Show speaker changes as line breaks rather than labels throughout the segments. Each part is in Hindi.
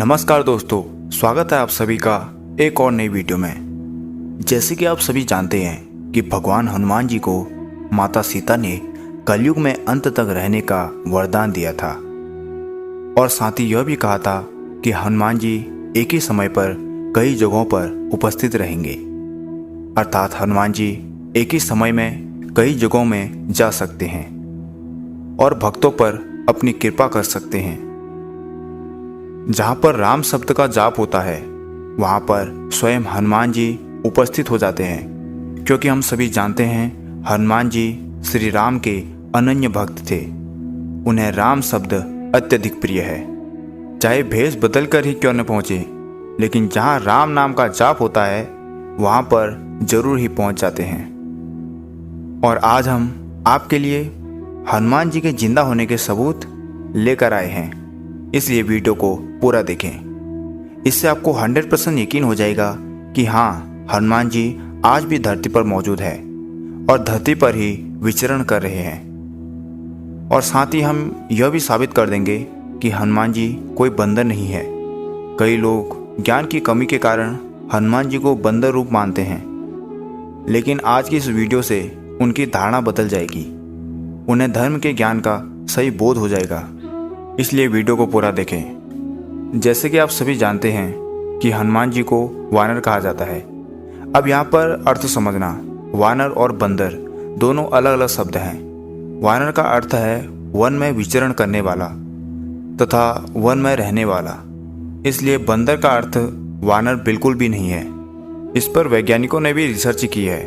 नमस्कार दोस्तों, स्वागत है आप सभी का एक और नई वीडियो में। जैसे कि आप सभी जानते हैं कि भगवान हनुमान जी को माता सीता ने कलयुग में अंत तक रहने का वरदान दिया था और साथ ही यह भी कहा था कि हनुमान जी एक ही समय पर कई जगहों पर उपस्थित रहेंगे, अर्थात हनुमान जी एक ही समय में कई जगहों में जा सकते हैं और भक्तों पर अपनी कृपा कर सकते हैं। जहाँ पर राम शब्द का जाप होता है वहाँ पर स्वयं हनुमान जी उपस्थित हो जाते हैं, क्योंकि हम सभी जानते हैं हनुमान जी श्री राम के अनन्य भक्त थे। उन्हें राम शब्द अत्यधिक प्रिय है, चाहे भेष बदल कर ही क्यों न पहुँचे, लेकिन जहाँ राम नाम का जाप होता है वहाँ पर जरूर ही पहुँच जाते हैं। और आज हम आपके लिए हनुमान जी के जिंदा होने के सबूत लेकर आए हैं, इसलिए वीडियो को पूरा देखें। इससे आपको 100% यकीन हो जाएगा कि हाँ, हनुमान जी आज भी धरती पर मौजूद है और धरती पर ही विचरण कर रहे हैं। और साथ ही हम यह भी साबित कर देंगे कि हनुमान जी कोई बंदर नहीं है। कई लोग ज्ञान की कमी के कारण हनुमान जी को बंदर रूप मानते हैं, लेकिन आज की इस वीडियो से उनकी धारणा बदल जाएगी। उन्हें धर्म के ज्ञान का सही बोध हो जाएगा, इसलिए वीडियो को पूरा देखें। जैसे कि आप सभी जानते हैं कि हनुमान जी को वानर कहा जाता है। अब यहाँ पर अर्थ समझना, वानर और बंदर दोनों अलग अलग शब्द हैं। वानर का अर्थ है वन में विचरण करने वाला तथा वन में रहने वाला, इसलिए बंदर का अर्थ वानर बिल्कुल भी नहीं है। इस पर वैज्ञानिकों ने भी रिसर्च की है।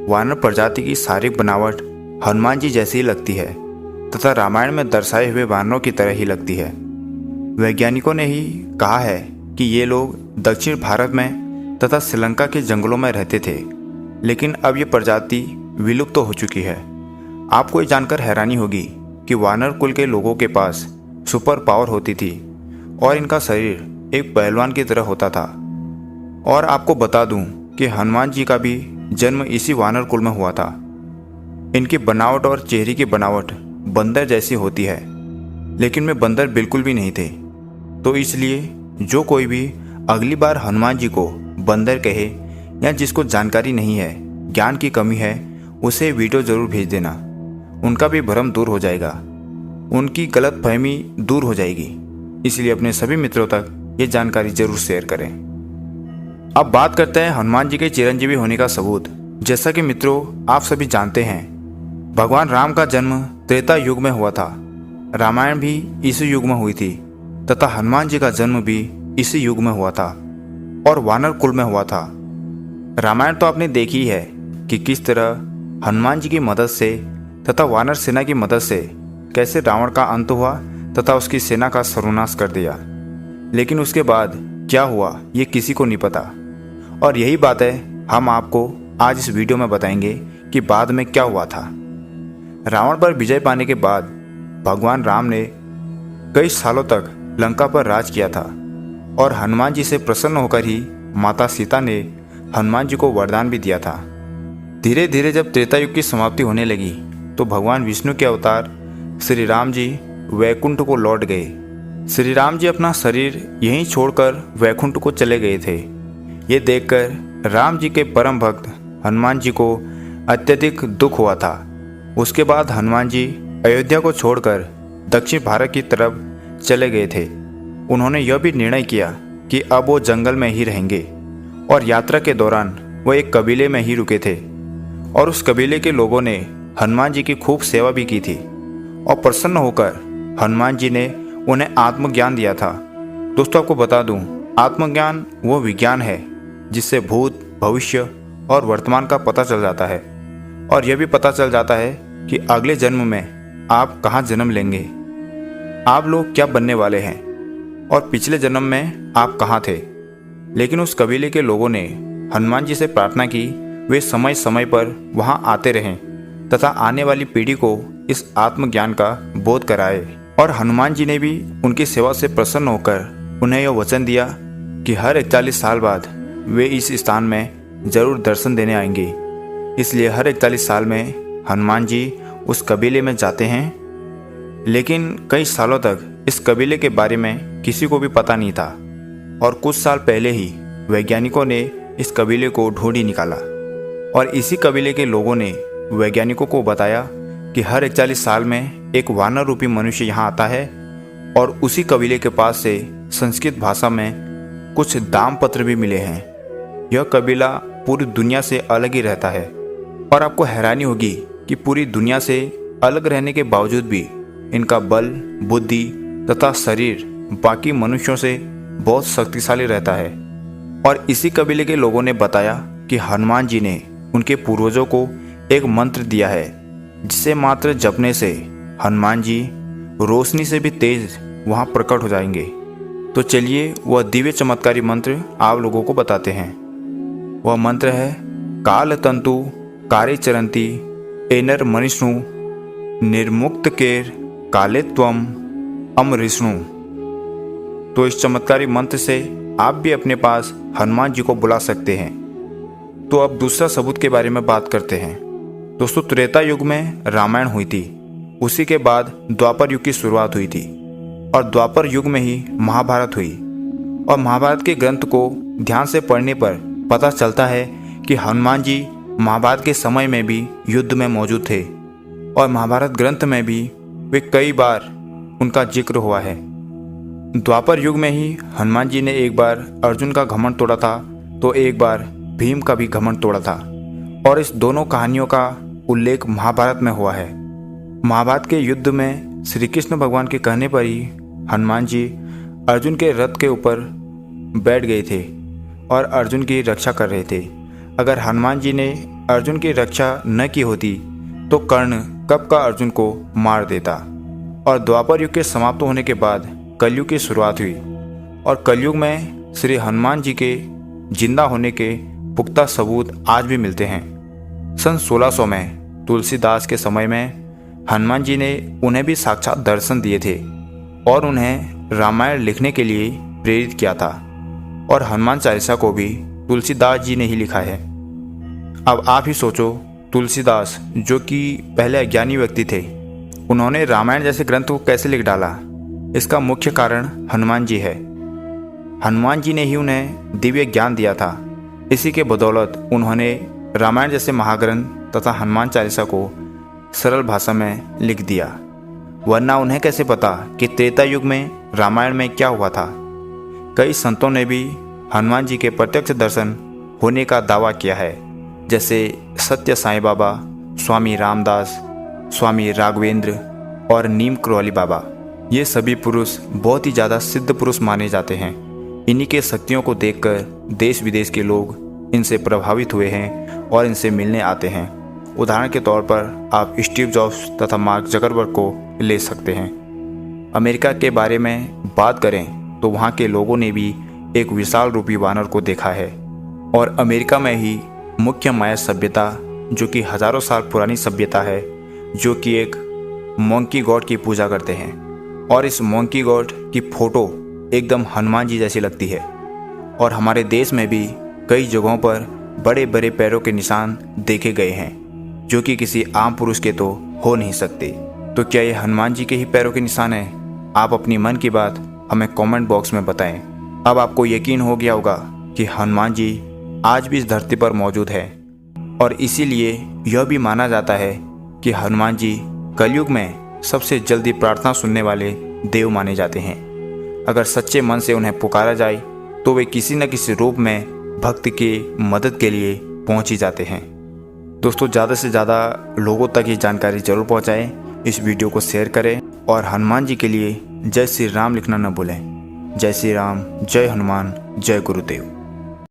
वानर प्रजाति की शारीरिक बनावट हनुमान जी जैसी ही लगती है तथा रामायण में दर्शाए हुए वानरों की तरह ही लगती है। वैज्ञानिकों ने ही कहा है कि ये लोग दक्षिण भारत में तथा श्रीलंका के जंगलों में रहते थे, लेकिन अब ये प्रजाति विलुप्त तो हो चुकी है। आपको ये जानकर हैरानी होगी कि वानर कुल के लोगों के पास सुपर पावर होती थी और इनका शरीर एक पहलवान की तरह होता था। और आपको बता दूं कि हनुमान जी का भी जन्म इसी वानर कुल में हुआ था। इनकी बनावट और चेहरे की बनावट बंदर जैसी होती है, लेकिन वे बंदर बिल्कुल भी नहीं थे। तो इसलिए जो कोई भी अगली बार हनुमान जी को बंदर कहे या जिसको जानकारी नहीं है, ज्ञान की कमी है, उसे वीडियो जरूर भेज देना। उनका भी भ्रम दूर हो जाएगा, उनकी गलत फहमी दूर हो जाएगी। इसलिए अपने सभी मित्रों तक ये जानकारी जरूर शेयर करें। अब बात करते हैं हनुमान जी के चिरंजीवी होने का सबूत। जैसा कि मित्रों आप सभी जानते हैं, भगवान राम का जन्म त्रेता युग में हुआ था। रामायण भी इसी युग में हुई थी तथा हनुमान जी का जन्म भी इसी युग में हुआ था और वानर कुल में हुआ था। रामायण तो आपने देखी है कि किस तरह हनुमान जी की मदद से तथा वानर सेना की मदद से कैसे रावण का अंत हुआ तथा उसकी सेना का सर्वनाश कर दिया। लेकिन उसके बाद क्या हुआ ये किसी को नहीं पता, और यही बातें हम आपको आज इस वीडियो में बताएंगे कि बाद में क्या हुआ था। रावण पर विजय पाने के बाद भगवान राम ने कई सालों तक लंका पर राज किया था और हनुमान जी से प्रसन्न होकर ही माता सीता ने हनुमान जी को वरदान भी दिया था। धीरे धीरे जब त्रेता युग की समाप्ति होने लगी तो भगवान विष्णु के अवतार श्री राम जी वैकुंठ को लौट गए। श्री राम जी अपना शरीर यहीं छोड़कर वैकुंठ को चले गए थे। ये देखकर राम जी के परम भक्त हनुमान जी को अत्यधिक दुख हुआ था। उसके बाद हनुमान जी अयोध्या को छोड़कर दक्षिण भारत की तरफ चले गए थे। उन्होंने यह भी निर्णय किया कि अब वो जंगल में ही रहेंगे और यात्रा के दौरान वो एक कबीले में ही रुके थे और उस कबीले के लोगों ने हनुमान जी की खूब सेवा भी की थी और प्रसन्न होकर हनुमान जी ने उन्हें आत्मज्ञान दिया था। दोस्तों आपको बता दूं, आत्मज्ञान वो विज्ञान है जिससे भूत, भविष्य और वर्तमान का पता चल जाता है और यह भी पता चल जाता है कि अगले जन्म में आप कहाँ जन्म लेंगे, आप लोग क्या बनने वाले हैं और पिछले जन्म में आप कहाँ थे। लेकिन उस कबीले के लोगों ने हनुमान जी से प्रार्थना की वे समय समय पर वहाँ आते रहें तथा आने वाली पीढ़ी को इस आत्मज्ञान का बोध कराए। और हनुमान जी ने भी उनकी सेवा से प्रसन्न होकर उन्हें यह वचन दिया कि हर 41 साल बाद वे इस स्थान में जरूर दर्शन देने आएंगे। इसलिए हर 41 साल में हनुमान जी उस कबीले में जाते हैं, लेकिन कई सालों तक इस कबीले के बारे में किसी को भी पता नहीं था। और कुछ साल पहले ही वैज्ञानिकों ने इस कबीले को ढूंढ ही निकाला और इसी कबीले के लोगों ने वैज्ञानिकों को बताया कि हर 41 साल में एक वानर रूपी मनुष्य यहाँ आता है और उसी कबीले के पास से संस्कृत भाषा में कुछ दाम पत्र भी मिले हैं। यह कबीला पूरी दुनिया से अलग ही रहता है और आपको हैरानी होगी कि पूरी दुनिया से अलग रहने के बावजूद भी इनका बल, बुद्धि तथा शरीर बाकी मनुष्यों से बहुत शक्तिशाली रहता है। और इसी कबीले के लोगों ने बताया कि हनुमान जी ने उनके पूर्वजों को एक मंत्र दिया है जिसे मात्र जपने से हनुमान जी रोशनी से भी तेज वहाँ प्रकट हो जाएंगे। तो चलिए वह दिव्य चमत्कारी मंत्र आप लोगों को बताते हैं। वह मंत्र है काल तंतु कारे चरंती एनर मनिष्णु निर्मुक्त केर काले त्वम अमरिष्णु। तो इस चमत्कारी मंत्र से आप भी अपने पास हनुमान जी को बुला सकते हैं। तो अब दूसरा सबूत के बारे में बात करते हैं। दोस्तों, त्रेता युग में रामायण हुई थी, उसी के बाद द्वापर युग की शुरुआत हुई थी और द्वापर युग में ही महाभारत हुई। और महाभारत के ग्रंथ को ध्यान से पढ़ने पर पता चलता है कि हनुमान जी महाभारत के समय में भी युद्ध में मौजूद थे और महाभारत ग्रंथ में भी वे कई बार उनका जिक्र हुआ है। द्वापर युग में ही हनुमान जी ने एक बार अर्जुन का घमंड तोड़ा था तो एक बार भीम का भी घमंड तोड़ा था और इस दोनों कहानियों का उल्लेख महाभारत में हुआ है। महाभारत के युद्ध में श्री कृष्ण भगवान के कहने पर ही हनुमान जी अर्जुन के रथ के ऊपर बैठ गए थे और अर्जुन की रक्षा कर रहे थे। अगर हनुमान जी ने अर्जुन की रक्षा न की होती तो कर्ण कब का अर्जुन को मार देता। और द्वापर युग के समाप्त होने के बाद कलयुग की शुरुआत हुई और कलयुग में श्री हनुमान जी के जिंदा होने के पुख्ता सबूत आज भी मिलते हैं। सन 1600 में तुलसीदास के समय में हनुमान जी ने उन्हें भी साक्षात दर्शन दिए थे और उन्हें रामायण लिखने के लिए प्रेरित किया था और हनुमान चालीसा को भी तुलसीदास जी ने ही लिखा है। अब आप ही सोचो, तुलसीदास जो कि पहले अज्ञानी व्यक्ति थे, उन्होंने रामायण जैसे ग्रंथ को कैसे लिख डाला? इसका मुख्य कारण हनुमान जी है। हनुमान जी ने ही उन्हें दिव्य ज्ञान दिया था। इसी के बदौलत उन्होंने रामायण जैसे महाग्रंथ तथा हनुमान चालीसा को सरल भाषा में लिख दिया, वरना उन्हें कैसे पता कि त्रेता युग में रामायण में क्या हुआ था। कई संतों ने भी हनुमान जी के प्रत्यक्ष दर्शन होने का दावा किया है, जैसे सत्य साईं बाबा, स्वामी रामदास, स्वामी राघवेंद्र और नीम करौली बाबा। ये सभी पुरुष बहुत ही ज़्यादा सिद्ध पुरुष माने जाते हैं। इन्हीं के शक्तियों को देखकर देश विदेश के लोग इनसे प्रभावित हुए हैं और इनसे मिलने आते हैं। उदाहरण के तौर पर आप स्टीव जॉब्स तथा मार्क जकरबर्ग को ले सकते हैं। अमेरिका के बारे में बात करें तो वहाँ के लोगों ने भी एक विशाल रूपी वानर को देखा है और अमेरिका में ही मुख्य माया सभ्यता, जो कि हजारों साल पुरानी सभ्यता है, जो कि एक मंकी गॉड की पूजा करते हैं और इस मंकी गॉड की फोटो एकदम हनुमान जी जैसी लगती है। और हमारे देश में भी कई जगहों पर बड़े बड़े पैरों के निशान देखे गए हैं, जो कि किसी आम पुरुष के तो हो नहीं सकते। तो क्या ये हनुमान जी के ही पैरों के निशान हैं? आप अपनी मन की बात हमें कमेंट बॉक्स में बताएं। अब आपको यकीन हो गया होगा कि हनुमान जी आज भी इस धरती पर मौजूद है और इसीलिए यह भी माना जाता है कि हनुमान जी कलयुग में सबसे जल्दी प्रार्थना सुनने वाले देव माने जाते हैं। अगर सच्चे मन से उन्हें पुकारा जाए तो वे किसी न किसी रूप में भक्त की मदद के लिए पहुंच ही जाते हैं। दोस्तों, ज़्यादा से ज़्यादा लोगों तक ये जानकारी जरूर पहुंचाएं, इस वीडियो को शेयर करें और हनुमान जी के लिए जय श्री राम लिखना न भूलें। जय श्री राम, जय हनुमान, जय गुरुदेव।